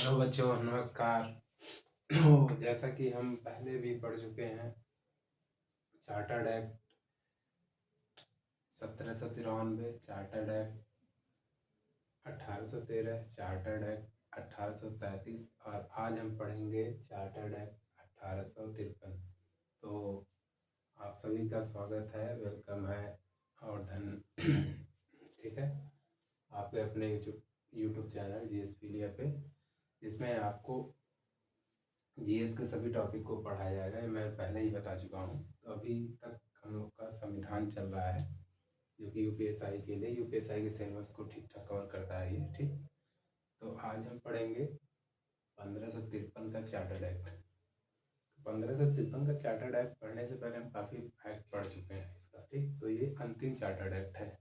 Hello बच्चों, नमस्कार। तो जैसा कि हम पहले भी पढ़ चुके हैं, chartered act 1793, chartered act 1813, chartered act 1833 और आज हम पढ़ेंगे चार्टर्ड एक्ट 1853। तो आप सभी का स्वागत है, वेलकम है और ठीक है, आपके अपने यूट्यूब चैनल जीएस पीडिया पे, जिसमें आपको जीएस के सभी टॉपिक को पढ़ाया जाएगा। मैं पहले ही बता चुका हूँ। तो अभी तक हम लोग का संविधान चल रहा है, जो कि यूपीएसआई के लिए यूपीएसआई के सिलेबस को ठीक ठाक कवर करता है ये। ठीक, तो आज हम पढ़ेंगे 1553 का चार्टर्ड एक्ट। 1553 का चार्टर्ड एक्ट पढ़ने से पहले हम काफ़ी एक्ट पढ़ चुके हैं इसका। ठीक, तो ये अंतिम चार्टर्ड एक्ट है।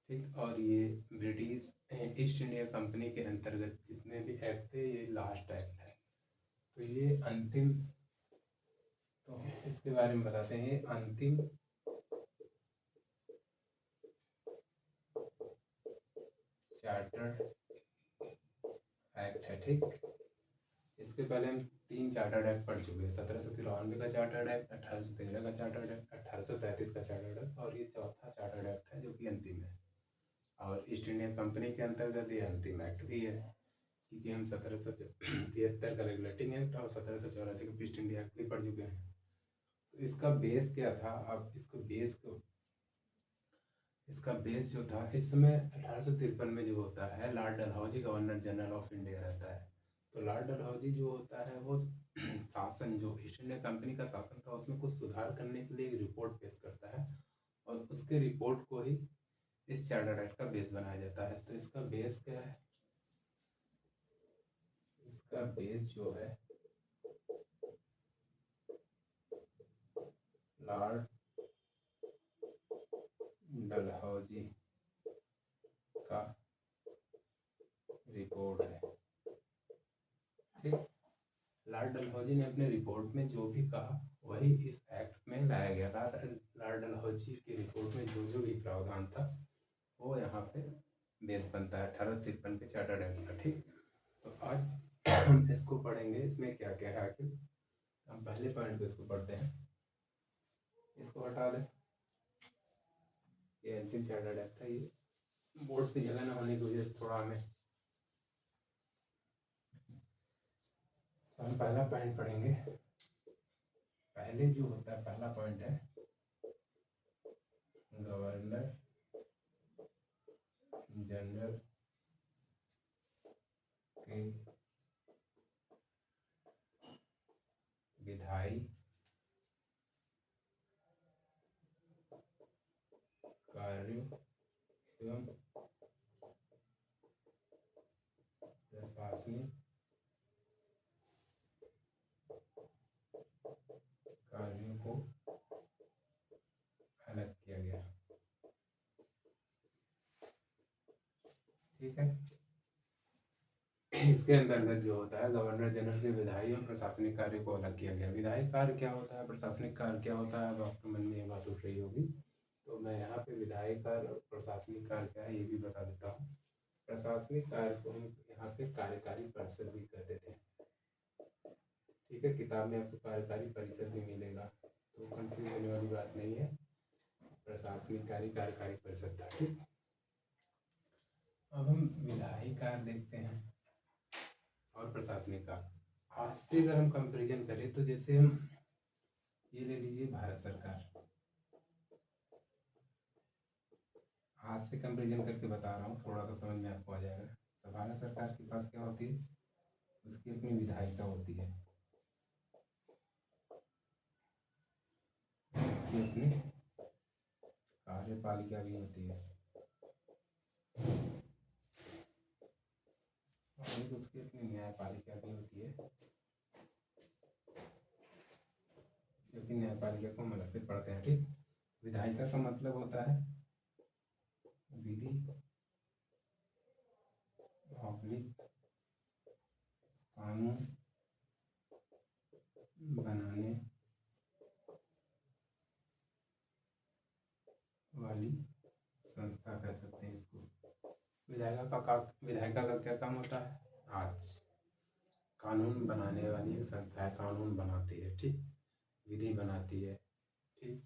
ठीक, और ये ब्रिटिश ईस्ट इंडिया कंपनी के अंतर्गत जितने भी एक्ट थे, ये लास्ट एक्ट है। तो ये अंतिम, तो इसके बारे में बताते हैं। ये अंतिम चार्टर्ड एक्ट है। ठीक, इसके पहले हम 3 चार्टर्ड एक्ट पढ़ चुके हैं। 1793 का चार्टर्ड एक्ट, 1813 का चार्टर्ड एक्ट, 1833 का चार्टर्ड एक्ट, और ये चौथा चार्टर्ड एक्ट है जो कि अंतिम है। और ईस्ट इंडिया कंपनी के अंतर्गत ये अंतिम एक्ट भी है, क्योंकि हम 1773 का रेगुलेटिंग एक्ट और 1784 का ईस्ट इंडिया एक्ट भी पढ़ चुके हैं। तो इसका बेस क्या था? अब इसका बेस जो था, इस समय 1853 में जो होता है, Lord Dalhousie governor general of India रहता है। तो लॉर्ड डलहौजी जो होता है वो शासन, जो ईस्ट इंडिया कंपनी का शासन था, उसमें कुछ सुधार करने के लिए एक रिपोर्ट पेश करता है, और उसके रिपोर्ट को ही इस चार्टर्ड एक्ट का बेस बनाया जाता है। तो इसका बेस क्या है? इसका बेस जो है, लॉर्ड डलहौजी का रिपोर्ट है। ठीक, लॉर्ड डलहौजी ने अपने रिपोर्ट में जो भी कहा वही इस एक्ट में लाया गया। लॉर्ड डलहौजी की रिपोर्ट में जो जो भी प्रावधान था वो यहाँ पे बेस बनता है 1853 के चार्टर्ड एक्ट का। ठीक, तो आज हम इसको पढ़ेंगे, इसमें क्या क्या है आखिर। हम पहले पॉइंट को इसको पढ़ते हैं, इसको हटा दें। ये अंतिम चार्टर्ड एक्ट है, ये बोर्ड पे जगह ना होने की वजह से थोड़ा हमें, तो हम पहला पॉइंट पढ़ेंगे। पहले जो होता है, पहला पॉइंट है गवर्नर जनरल के विधायी कार्यों एवं प्रशासनिक कार्यों को अलग किया गया। ठीक है, इसके अंतर्गत जो होता है, गवर्नर जनरल के विधायी और प्रशासनिक कार्य को अलग किया गया। विधायी कार्य क्या होता है, प्रशासनिक कार्य क्या होता है, अब आपके मन में ये बात उठ रही होगी। तो मैं यहाँ पे विधायी कार्य और प्रशासनिक कार्य क्या है ये भी बता देता हूँ। प्रशासनिक कार्य को हम यहाँ पे कार्यकारी परिषद भी कहते थे। ठीक है, किताब में आपको कार्यकारी परिषद भी मिलेगा, तो कंफ्यूज होने वाली बात नहीं है। प्रशासनिक कार्य कार्यकारी परिषद था। ठीक, अब हम विधायी कार्य देखते हैं और प्रशासनिक कार्य। आज से अगर हम कंपेरिजन करें, तो जैसे हम ये ले लीजिए, भारत सरकार। आज से कंपेरिजन करके बता रहा हूँ, थोड़ा सा समझ में आपको आ जाएगा। तो भारत सरकार के पास क्या होती है? उसकी अपनी विधायिका होती है, उसकी अपनी कार्यपालिका भी होती है, और एक उसकी अपनी न्यायपालिका भी होती है, जो कि न्यायपालिका को हम अलग से पढ़ते हैं। ठीक, विधायिका का मतलब होता है विधि ऑब्लिक कानून बनाने वाली संस्था कह सकते हैं इसको। विधायिका का क्या काम होता है? आज कानून बनाने वाली एक संस्था है, कानून बनाती है, ठीक, विधि बनाती है, ठीक।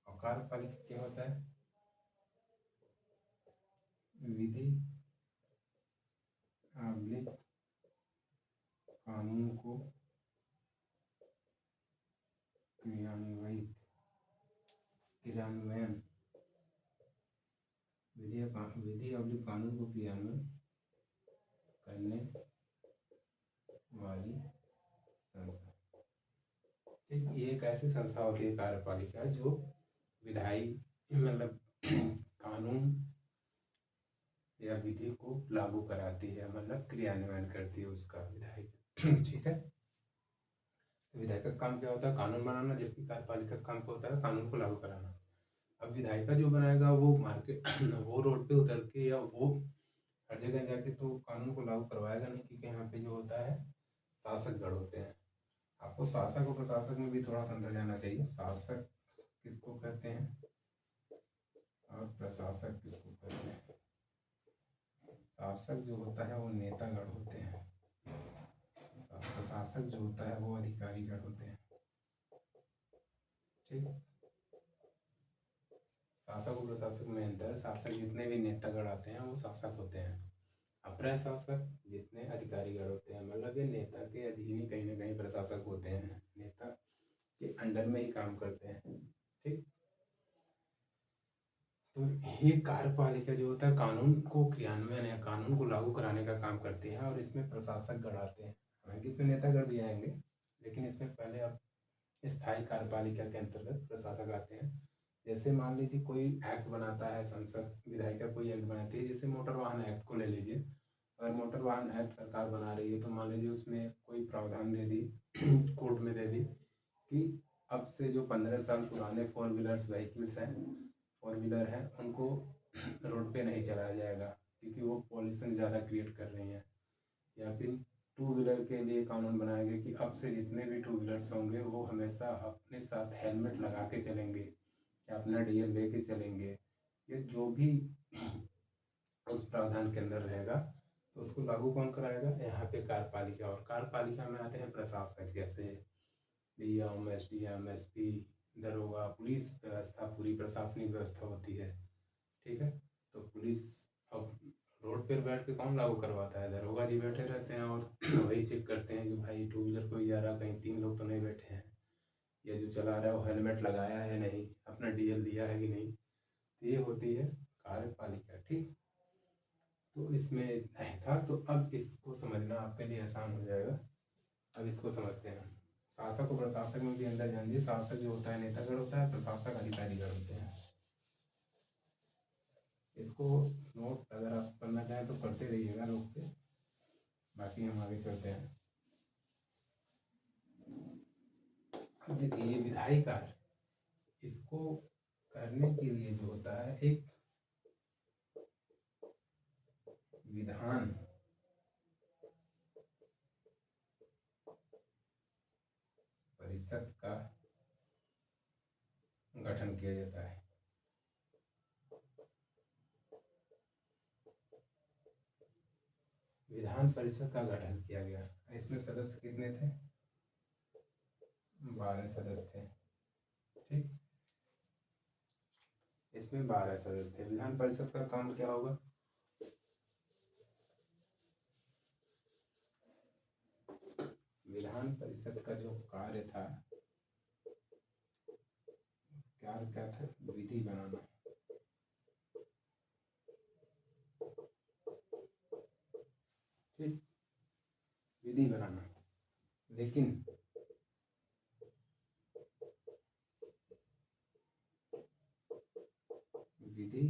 और कार्यपालिका क्या होता है? विधि आंतरिक कानून को क्रियान्वयन विधि अवलिक कानून को क्रियान्वयन करने वाली संस्था, ठीक। ये एक ऐसी संस्था होती है कार्यपालिका जो विधायी मतलब कानून या विधि को लागू कराती है, मतलब क्रियान्वयन करती है उसका, विधायक, ठीक है। तो विधायक का काम क्या होता है? कानून बनाना, जबकि कार्यपालिका का काम क्या होता है? कानून को लागू कराना। अब विधायिका जो बनाएगा वो मार्केट वो रोड पे उतर के या वो हर जगह जाके तो कानून को लागू करवाएगा नहीं, क्योंकि यहाँ पे जो होता है शासक गण होते हैं। आपको शासक और प्रशासक में भी थोड़ा सा अंतर जाना चाहिए। शासक किसको कहते हैं और प्रशासक किसको कहते हैं? शासक जो होता है वो नेतागण होते हैं, प्रशासक जो होता है वो अधिकारीगण होते हैं, ठीक। शासक और प्रशासक में अंतर, शासक जितने भी नेतागण आते हैं वो शासक होते हैं, और प्रशासक जितने अधिकारीगण होते हैं, मतलब ये नेता के अधीन ही कहीं ना कहीं प्रशासक होते हैं, नेता के अंडर में ही काम करते हैं, ठीक। तो ये कार्यपालिका जो होता है कानून को क्रियान्वयन या कानून को लागू कराने का काम करती है, और इसमें प्रशासक गण आते हैं, हालांकि इसमें नेतागण भी आएंगे, लेकिन इसमें पहले अब स्थायी कार्यपालिका के अंतर्गत प्रशासक आते हैं। जैसे मान लीजिए कोई एक्ट बनाता है संसद, विधायिका कोई एक्ट बनाती है, जैसे मोटर वाहन एक्ट को ले लीजिए। अगर मोटर वाहन एक्ट सरकार बना रही है तो मान लीजिए उसमें कोई प्रावधान दे दी कोर्ट में दे दी कि अब से जो 15 साल पुराने 4 व्हीलर्स व्हीकल्स हैं, 4 व्हीलर हैं, उनको रोड पे नहीं चलाया जाएगा क्योंकि वो पॉल्यूशन ज़्यादा क्रिएट कर रही हैं। या फिर 2 व्हीलर के लिए कानून बनाया गया कि अब से जितने भी 2 व्हीलर्स होंगे वो हमेशा अपने साथ हेलमेट लगा के चलेंगे या अपना डीएल लेके चलेंगे। ये जो भी उस प्रावधान के अंदर रहेगा तो उसको लागू कौन कराएगा? यहाँ पे कार्यपालिका, और कार्यपालिका में आते हैं प्रशासक, जैसे डीएम, एसडीएम, एसपी, दरोगा, पुलिस व्यवस्था, पूरी प्रशासनिक व्यवस्था होती है, ठीक है। तो पुलिस अब रोड पर बैठ के कौन लागू करवाता है? दरोगा जी बैठे रहते हैं और वही चेक करते हैं कि भाई 2 व्हीलर कोई जा रहा, कहीं 3 लोग तो नहीं बैठे हैं, या जो चला रहा है वो हेलमेट लगाया है नहीं, अपना डीएल दिया है कि नहीं। तो ये होती है कार्यपालिका, ठीक। तो इसमें नहीं था, तो अब इसको समझना आपके लिए आसान हो जाएगा। अब इसको समझते हैं। शासक और प्रशासक में भी अंदर जानिए। शासक जो होता है नेतागण होता है, प्रशासक अधिकारीगण होते हैं। इसको नोट अगर आप करना चाहें तो करते रहिएगा रोक के, बाकी हम आगे चलते हैं। अब देखिए ये विधायी कार्य, इसको करने के लिए जो होता है एक विधान परिषद का गठन किया जाता है। विधान परिषद का गठन किया गया। इसमें सदस्य कितने थे? 12 सदस्य थे, ठीक। इसमें 12 सदस्य थे। विधान परिषद का काम क्या होगा? विधान परिषद का जो कार्य था, क्या था? विधि बनाना, ठीक, विधि बनाना। लेकिन विधि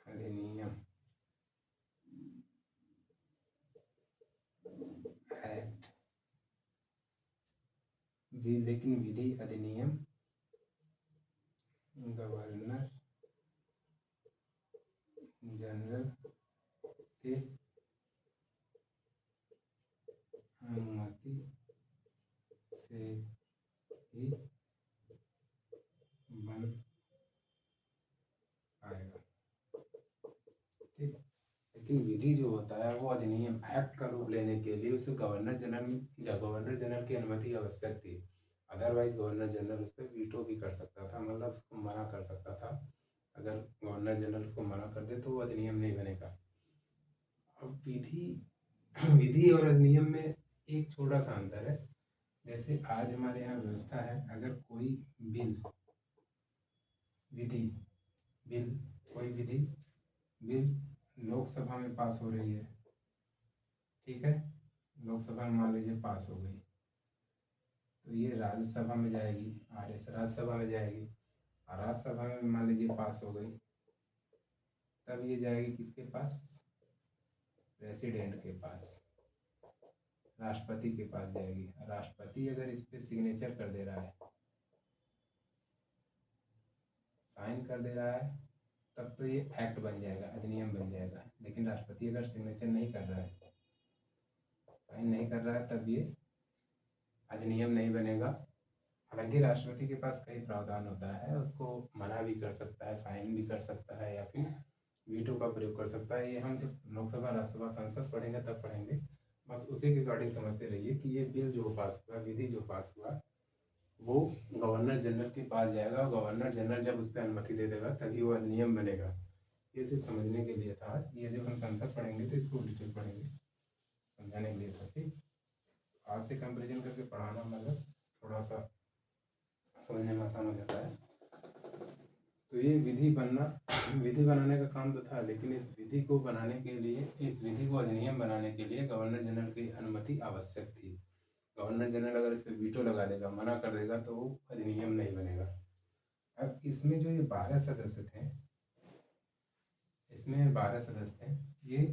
अधिनियम एक्ट, लेकिन विधि अधिनियम गवर्नर जनरल के अनुमति से ही बन पाएगा, ठीक। लेकिन विधि जो होता है वो अधिनियम एक्ट का रूप लेने के लिए उसे गवर्नर जनरल की अनुमति आवश्यक थी। अदरवाइज गवर्नर जनरल उस पर वीटो भी कर सकता था, मतलब उसको मना कर सकता था। अगर गवर्नर जनरल उसको मना कर दे तो वो अधिनियम नहीं बनेगा। अब विधि और अधिनियम में एक छोटा सा अंतर है। जैसे आज हमारे यहाँ व्यवस्था है, अगर कोई विधि बिल कोई विधि बिल लोकसभा में पास हो रही है, ठीक है, लोकसभा में मान लीजिए पास हो गई, तो ये राज्यसभा में जाएगी, राज्यसभा में जाएगी, और राज्यसभा में मान लीजिए पास हो गई, तब ये जाएगी किसके पास? प्रेसिडेंट के पास, राष्ट्रपति के पास जाएगी। राष्ट्रपति अगर इस पे सिग्नेचर कर दे रहा है, साइन कर दे रहा है, तब तो ये एक्ट बन जाएगा, अधिनियम बन जाएगा। लेकिन राष्ट्रपति अगर सिग्नेचर नहीं कर रहा है, साइन नहीं कर रहा है, तब ये अधिनियम नहीं बनेगा। हालांकि राष्ट्रपति के पास कई प्रावधान होता है, उसको मना भी कर सकता है, साइन भी कर सकता है, या फिर वीटो का प्रयोग कर सकता है। ये हम जब लोकसभा राज्यसभा संसद पढ़ेंगे तब पढ़ेंगे। बस उसी के अकॉर्डिंग समझते रहिए कि ये बिल जो पास हुआ, विधि जो पास हुआ, वो गवर्नर जनरल के पास जाएगा, और गवर्नर जनरल जब उस पर अनुमति दे देगा तभी वो अधिनियम बनेगा। ये सिर्फ समझने के लिए था। ये जब हम संसद पढ़ेंगे तो इसको डिटेल पढ़ेंगे, समझाने के लिए था। ठीक, आज से कंपेरिजन करके पढ़ाना मतलब थोड़ा सा समझने में आसान हो जाता है। तो ये विधि बनाने का काम तो था, लेकिन इस विधि को अधिनियम बनाने के लिए गवर्नर जनरल की अनुमति आवश्यक थी। गवर्नर जनरल अगर इस पर वीटो लगा देगा, मना कर देगा, तो वो अधिनियम नहीं बनेगा। अब इसमें जो ये 12 सदस्य थे, ये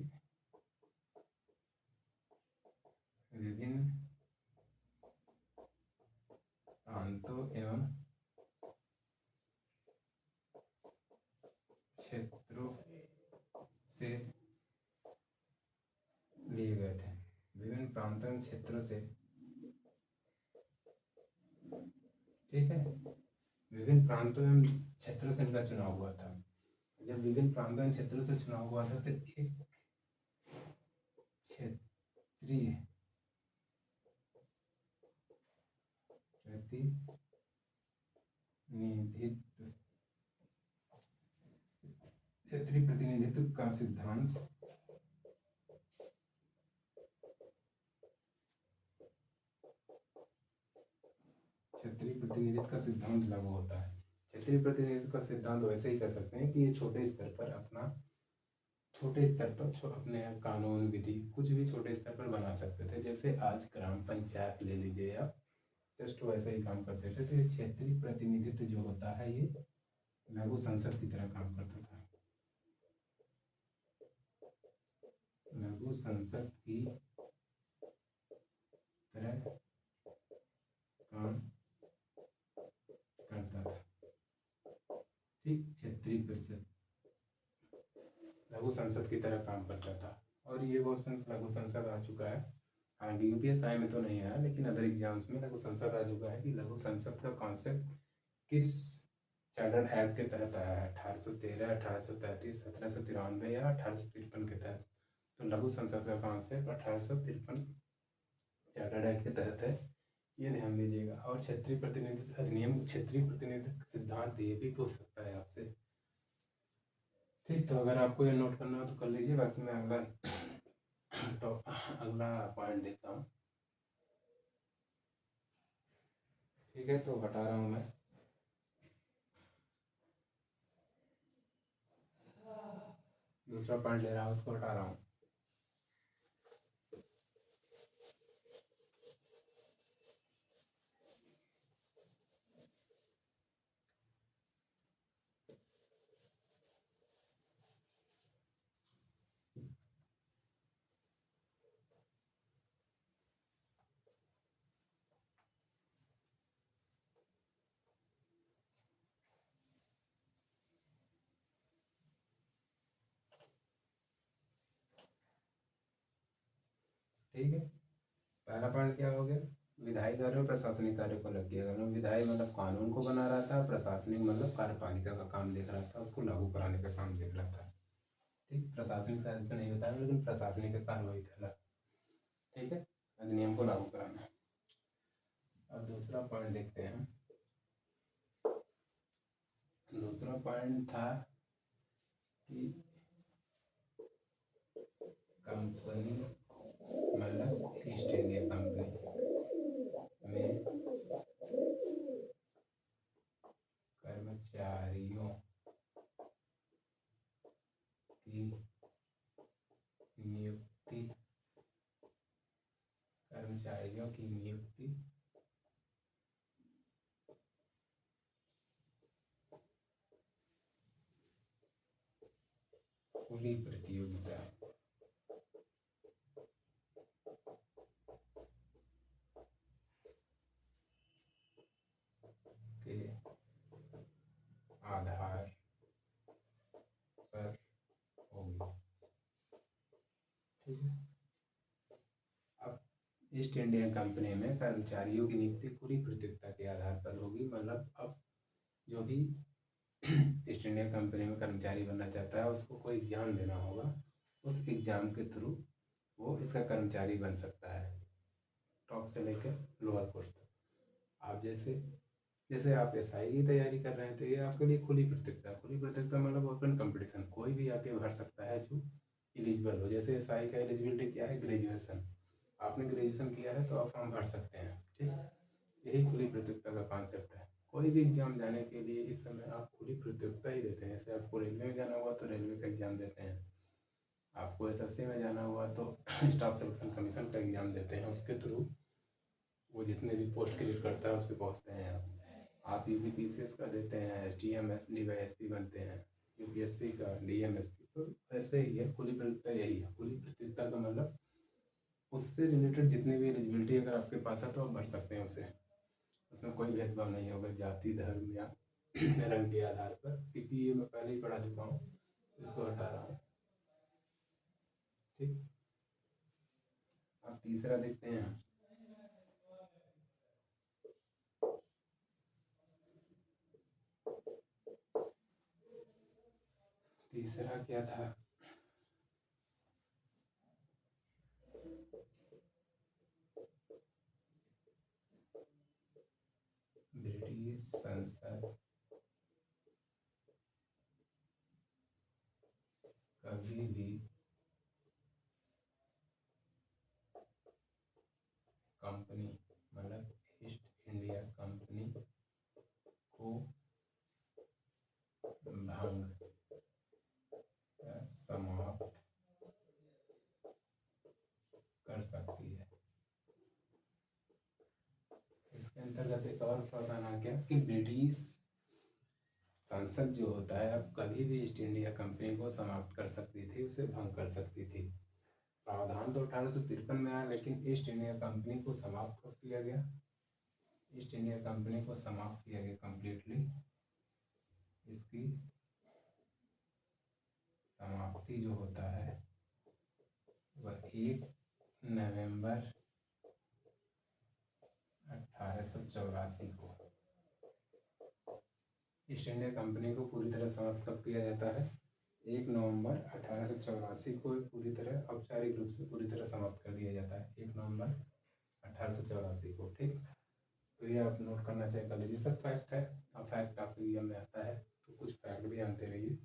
विभिन्न प्रांतों एवं क्षेत्रों से लिए गए थे। विभिन्न प्रांतों एवं क्षेत्रों से, ठीक है, विभिन्न प्रांतों एवं क्षेत्रों से इनका चुनाव हुआ था। जब विभिन्न प्रांतों एवं क्षेत्रों से चुनाव हुआ था तो एक क्षेत्रीय प्रतिनिधित्व का सिद्धांत लागू होता है। क्षेत्रीय प्रतिनिधित्व का सिद्धांत वैसे ही कर सकते हैं कि ये छोटे स्तर पर अपने कानून विधि कुछ भी छोटे स्तर पर बना सकते थे। जैसे आज ग्राम पंचायत ले लीजिए आप, जस्ट वैसे ही काम करते थे। तो ये क्षेत्रीय प्रतिनिधित्व जो होता है ये लघु संसद की तरह काम करता था। लघु संसद की तरह काम करता था। ठीक, क्षेत्रीय परिषद लघु संसद की तरह काम करता था। और ये क्वेश्चन लघु संसद आ चुका है, हालांकि यूपीएसआई में तो नहीं आया, लेकिन अदर एग्जाम्स में लघु संसद आ चुका है कि लघु संसद का कॉन्सेप्ट किस चार्टर एक्ट के तहत आया है, 1813, 1833, 1793 या 1853 के तहत। तो लघु संसद का कॉन्सेप्ट 1853 चार्टर एक्ट के तहत है, ये ध्यान दीजिएगा। और क्षेत्रीय प्रतिनिधित्व अधिनियम क्षेत्रीय प्रतिनिधित्व सिद्धांत ये भी पूछ सकता है आपसे। ठीक, तो अगर आपको ये नोट करना हो तो कर लीजिए, बाकी मैं अगला पॉइंट देता हूँ। ठीक है, तो हटा रहा हूँ मैं। दूसरा पॉइंट ले रहा हूँ, उसको हटा रहा हूँ। ठीक है, पहला पॉइंट क्या हो गया? विधायी कार्य और प्रशासनिक कार्य को अलग किया गया। विधायी मतलब कानून को बना रहा था, प्रशासनिक मतलब कार्यपालिका का काम देख रहा था, उसको लागू कराने का काम देख रहा था। ठीक, प्रशासनिक शायद इसमें नहीं बताया लेकिन प्रशासनिक कार्रवाई था। ठीक है, अधिनियम को लागू कराना। अब दूसरा पॉइंट देखते हैं। दूसरा पॉइंट था कि कंपनी मतलब ईस्ट इंडिया कंपनी में कर्मचारियों की नियुक्ति खुली प्रतियोगिता के आधार पर होगी। ठीक है, अब ईस्ट इंडिया कंपनी में कर्मचारियों की नियुक्ति खुली प्रतियोगिता के आधार पर होगी। मतलब अब जो भी ईस्ट इंडिया कंपनी में कर्मचारी बनना चाहता है उसको कोई एग्ज़ाम देना होगा, उस एग्ज़ाम के थ्रू वो इसका कर्मचारी बन सकता है, टॉप से लेकर लोअर पोस्ट तक। आप जैसे जैसे आप एसआई की तैयारी कर रहे हैं तो ये आपके लिए खुली प्रतियोगिता मतलब ओपन कंपटीशन, कोई भी आके भर सकता है जो एलिजिबल हो। जैसे एसआई का एलिजिबिलिटी क्या है, ग्रेजुएशन, आपने ग्रेजुएशन किया है तो आप फॉर्म भर सकते हैं। ठीक, यही खुली प्रतियोगिता का कॉन्सेप्ट है। कोई भी एग्जाम जाने के लिए इस समय आप खुली प्रतियोगिता ही देते हैं। जैसे आपको रेलवे में जाना हुआ तो रेलवे का एग्ज़ाम देते हैं, आपको एसएससी में जाना हुआ तो स्टाफ सिलेक्शन कमीशन का एग्ज़ाम देते हैं, उसके थ्रू वो जितने भी पोस्ट क्लियर करता है उस पर पहुँचते हैं। आप यूपीपीसीएस का देते हैं, एसटीएम डीवाईएसपी बनते हैं, यूपीएससी का डीएमएसपी, तो ऐसे ही है खुली प्रतियोगिता। यही है खुली प्रतियोगिता का मतलब, उससे रिलेटेड जितनी भी एलिजिबिलिटी अगर आपके पास है तो आप भर सकते हैं उसे। उसमें कोई भेदभाव नहीं होगा जाति, धर्म या रंग के आधार पर, क्योंकि ये मैं पहले ही पढ़ा चुका हूँ, इसको हटा रहा हूँ। ठीक, अब तीसरा देखते हैं। तीसरा क्या था, ब्रिटिश संसद कभी भी कंपनी मतलब ईस्ट इंडिया कंपनी को भंग या समाप्त कर सकती है। इसके अंतर्गत एक और प्रावधान आ गया कि ब्रिटिश संसद जो होता है अब कभी भी ईस्ट इंडिया कंपनी को समाप्त कर सकती थी, उसे भंग कर सकती थी। प्रावधान तो 1853 में आया, लेकिन ईस्ट इंडिया कंपनी को समाप्त कब किया गया, ईस्ट इंडिया कंपनी को समाप्त किया गया कंप्लीटली। इसकी समाप्ति जो होता है वह 1 नवंबर 1884 को, ईस्ट इंडिया कंपनी को पूरी तरह समाप्त कब किया जाता है, 1 नवंबर 1884 को पूरी तरह औपचारिक रूप से पूरी तरह समाप्त कर दिया जाता है, 1 नवंबर 1884 को। ठीक, तो ये आप नोट करना चाहिए, कर लीजिए, सब फैक्ट है। अब फैक्ट आपके एग्जाम में आता है तो कुछ फैक्ट भी जानते रहिए।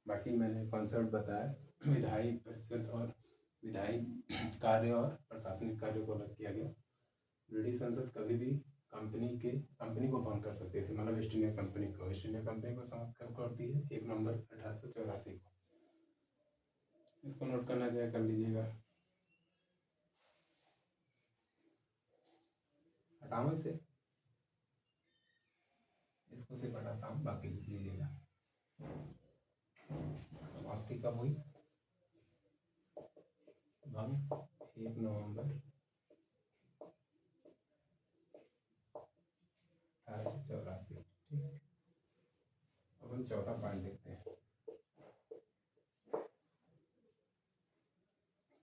बाकी मैंने कॉन्सेप्ट बताया, विधायी परिषद और विधायी कार्य और प्रशासनिक कार्य को अलग किया गया। ब्रिटिश संसद कभी भी कंपनी को भंग कर सकती थी, मतलब ईस्ट इंडिया कंपनी को समाप्त कर करती है 1 नवंबर 1884 को। इसको नोट करना चाहिए, कर लीजिएगा। हटाओ इसे, इसको से हटाता हूँ, बाकी लिख लीजिएगा। समाप्ति कब हुई, भंग 1 नवंबर 1884। ठीक, अब हम चौथा पॉइंट देखते हैं।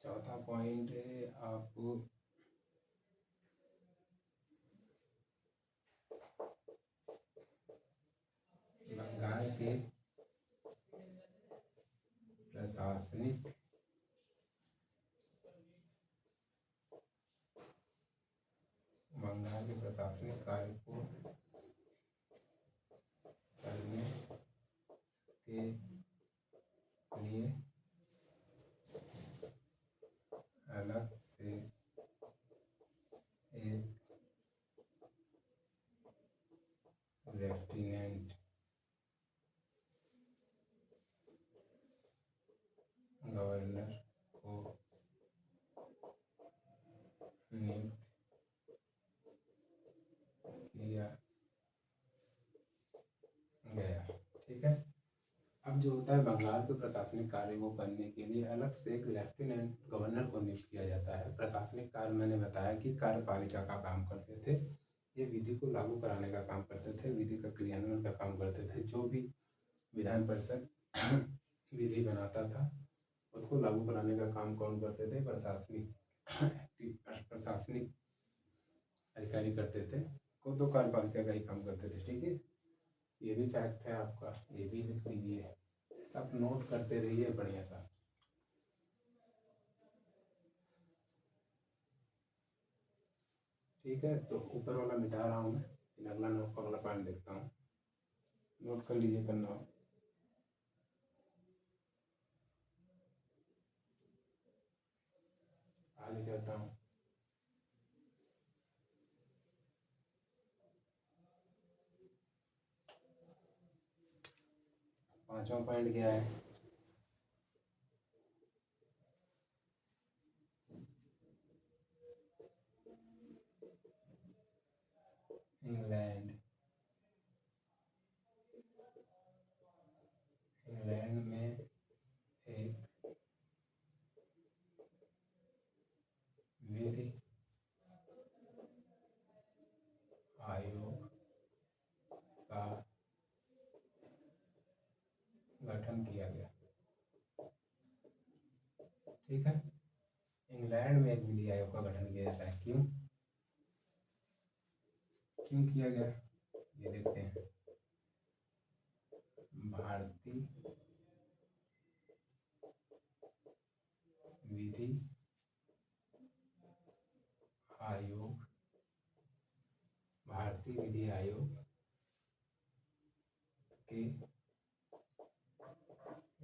चौथा पॉइंट है आप बंगाल के प्रशासनिक बंगाल के प्रशासनिक कार्य को करने के लिए अलग से एक लेफ्टिनेंट गवर्नर को नियुक्त किया गया। ठीक है, अब जो होता है बंगाल के प्रशासनिक कार्य को करने के लिए अलग से एक लेफ्टिनेंट गवर्नर को नियुक्त किया जाता है। प्रशासनिक कार्य मैंने बताया कि कार्यपालिका का काम करते थे, ये विधि को लागू कराने का काम करते थे, विधि का क्रियान्वयन का काम करते थे। जो भी विधान परिषद विधि बनाता था उसको लागू कराने का काम कौन करते थे? प्रशासनिक अधिकारी करते थे, को तो कार्यपालिका का ही काम करते थे। ठीक है, ये भी फैक्ट है आपका, ये भी लिख लीजिए, सब नोट करते रहिए बढ़िया सा। ठीक है, तो ऊपर वाला मिटा रहा हूँ मैं, फिर अगला नोट अगला पॉइंट देखता हूँ, नोट कर लीजिए करना हो। आगे चलता हूँ। पांचवा पॉइंट क्या है? इंग्लैंड में एक विधि आयोग का गठन किया गया। ठीक है, इंग्लैंड में एक विधि आयोग का गठन किया जाता है। क्यों किया गया ये देखते हैं। भारतीय विधि आयोग, भारतीय विधि आयोग की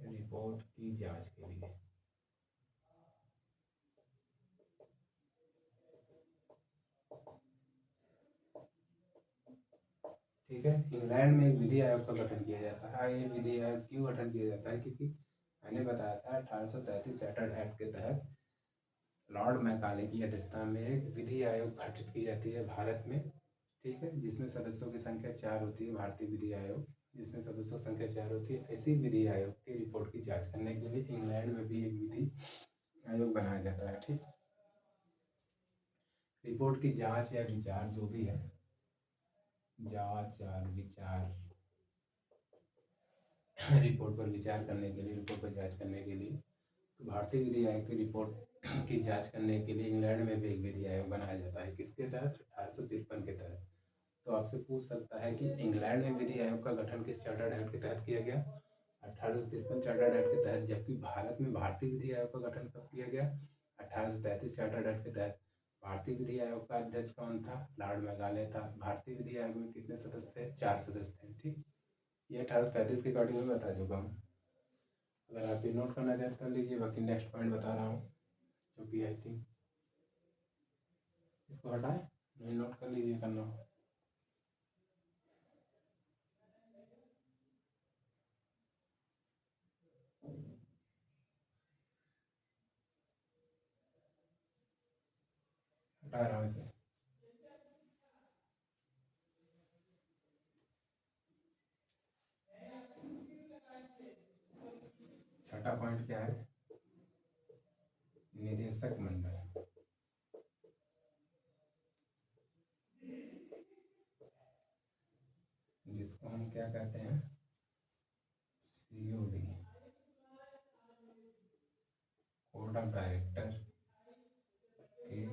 रिपोर्ट की जांच के लिए। ठीक है, इंग्लैंड में एक विधि आयोग का गठन किया जाता है। ये विधि आयोग क्यों गठन किया जाता है? क्योंकि मैंने बताया था 1833 चार्टर्ड एक्ट के तहत लॉर्ड मैकाले की अध्यक्षता में एक विधि आयोग गठित की जाती है भारत में। ठीक है, जिसमें सदस्यों की संख्या 4 होती है। भारतीय विधि आयोग जिसमें सदस्यों की संख्या 4 होती है। ऐसी विधि आयोग की रिपोर्ट की जांच करने के लिए इंग्लैंड में भी एक विधि आयोग बनाया जाता है। ठीक, रिपोर्ट की जांच या विचार जो भी है, जांच या विचार रिपोर्ट पर विचार करने के लिए, रिपोर्ट पर जांच करने के लिए, तो भारतीय विधि आयोग की रिपोर्ट की जांच करने के लिए इंग्लैंड में भी एक विधि आयोग बनाया जाता है। किसके तहत? 1853 के तहत। तो आपसे पूछ सकता है कि इंग्लैंड में विधि आयोग का गठन किस चार्टर्ड एक्ट के तहत किया गया? 1853 चार्टर्ड एक्ट के तहत। जबकि भारत में भारतीय विधि आयोग का गठन कब किया गया? 1833 चार्टर्ड एक्ट के तहत। भारतीय विधि आयोग का अध्यक्ष कौन था? लॉर्ड मेघालय था। भारतीय विधि आयोग में कितने सदस्य थे? 4 सदस्य थे। ठीक, ये 1835 के अकॉर्डिंग में बता चुका हूँ। अगर आप ये नोट करना चाहते कर लीजिए, बाकी नेक्स्ट पॉइंट बता रहा हूँ जो कि आई थिंक इसको हटाए, नहीं नोट कर लीजिए करना हो। हटा रहा हूँ इसे। छठा पॉइंट क्या है? निदेशक मंडल। जिसको हम क्या कहते हैं? COD, कोड ऑफ डायरेक्टर के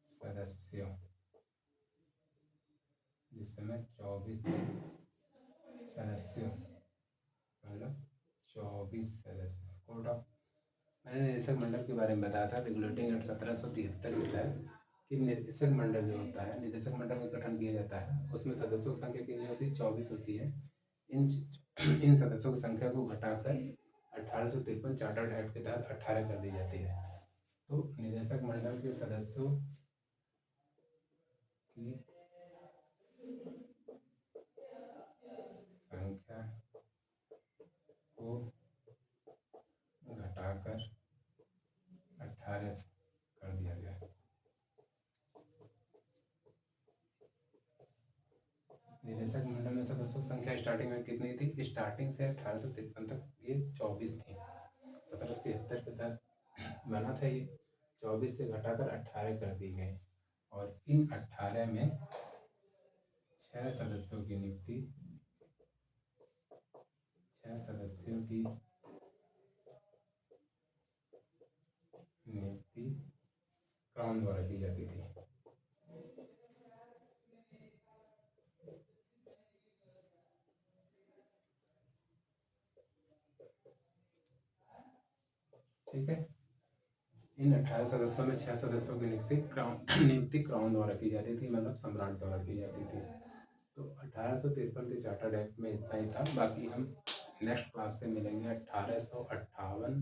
सदस्यों, जिस समय 24 सदस्यों मतलब 24 सदस्य। कोड ऑफ, मैंने निदेशक मंडल के बारे में बताया था रेगुलेटिंग एक्ट 1773 के तहत कि निदेशक मंडल जो होता है, निदेशक मंडल का गठन किया जाता है, उसमें सदस्यों की संख्या कितनी होती है? 24 होती है। इन इन सदस्यों की संख्या को घटाकर 1853 चार्टर्ड एक्ट के तहत 18 कर दी जाती है। तो निदेशक मंडल के सदस्यों की संख्या को घटाकर 18 कर दिया गया। निदेशक मंडल में सदस्यों की संख्या स्टार्टिंग में कितनी थी? स्टार्टिंग से 1853 तक ये 24 थी। 1773 के तहत बना था ये, 24 से घटाकर 18 कर दी गई। और इन 18 में 6 सदस्यों की नियुक्ति, 6 सदस्यों की नियुक्ति क्राउन द्वारा की जाती थी। ठीक है, इन 18 सदस्यों में 6 सदस्यों की नियुक्ति क्राउन द्वारा की जाती थी, मतलब सम्राट द्वारा की जाती थी। तो 1853 के चार्टर्ड एक्ट में इतना ही था। बाकी हम नेक्स्ट क्लास से मिलेंगे 1858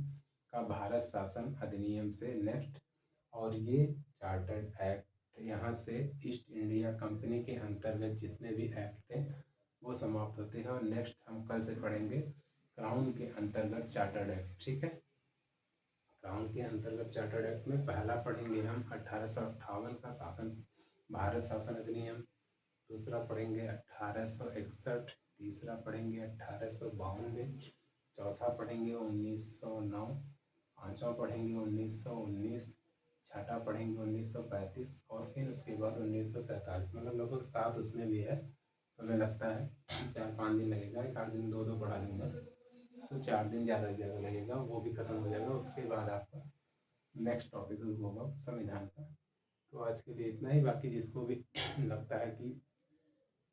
का भारत शासन अधिनियम से नेक्स्ट। और ये चार्टर्ड एक्ट यहाँ से ईस्ट इंडिया कंपनी के अंतर्गत जितने भी एक्ट थे वो समाप्त होते हैं। और नेक्स्ट हम कल से पढ़ेंगे क्राउन के अंतर्गत चार्टर्ड एक्ट। ठीक है, क्राउन के अंतर्गत चार्टर्ड एक्ट में पहला पढ़ेंगे हम 1858 का शासन भारत शासन अधिनियम, दूसरा पढ़ेंगे 1861, तीसरा पढ़ेंगे 1852, चौथा पढ़ेंगे 1909, पांचवा पढ़ेंगे 1919, छठा पढ़ेंगे 1935 और फिर उसके बाद 1947। मतलब लगभग 7 उसमें भी है। तो हमें लगता है 4-5 दिन लगेगा, एक आध दिन दो पढ़ा दूंगा तो 4 दिन ज़्यादा से ज़्यादा लगेगा, वो भी खत्म हो जाएगा। उसके बाद आपका नेक्स्ट टॉपिक होगा संविधान का। तो आज के लिए इतना ही। बाकी जिसको भी लगता है कि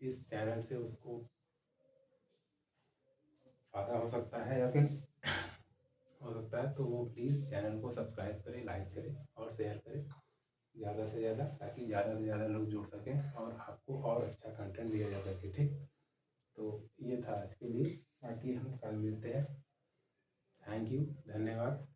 इस चैनल से उसको फ़ायदा हो सकता है या फिर हो सकता है, तो वो प्लीज़ चैनल को सब्सक्राइब करें, लाइक करें और शेयर करें ज़्यादा से ज़्यादा, ताकि ज़्यादा से ज़्यादा लोग जुड़ सकें और आपको और अच्छा कंटेंट दिया जा सके। ठीक, तो ये था आज के लिए। बाकी हम कल मिलते हैं। थैंक यू, धन्यवाद।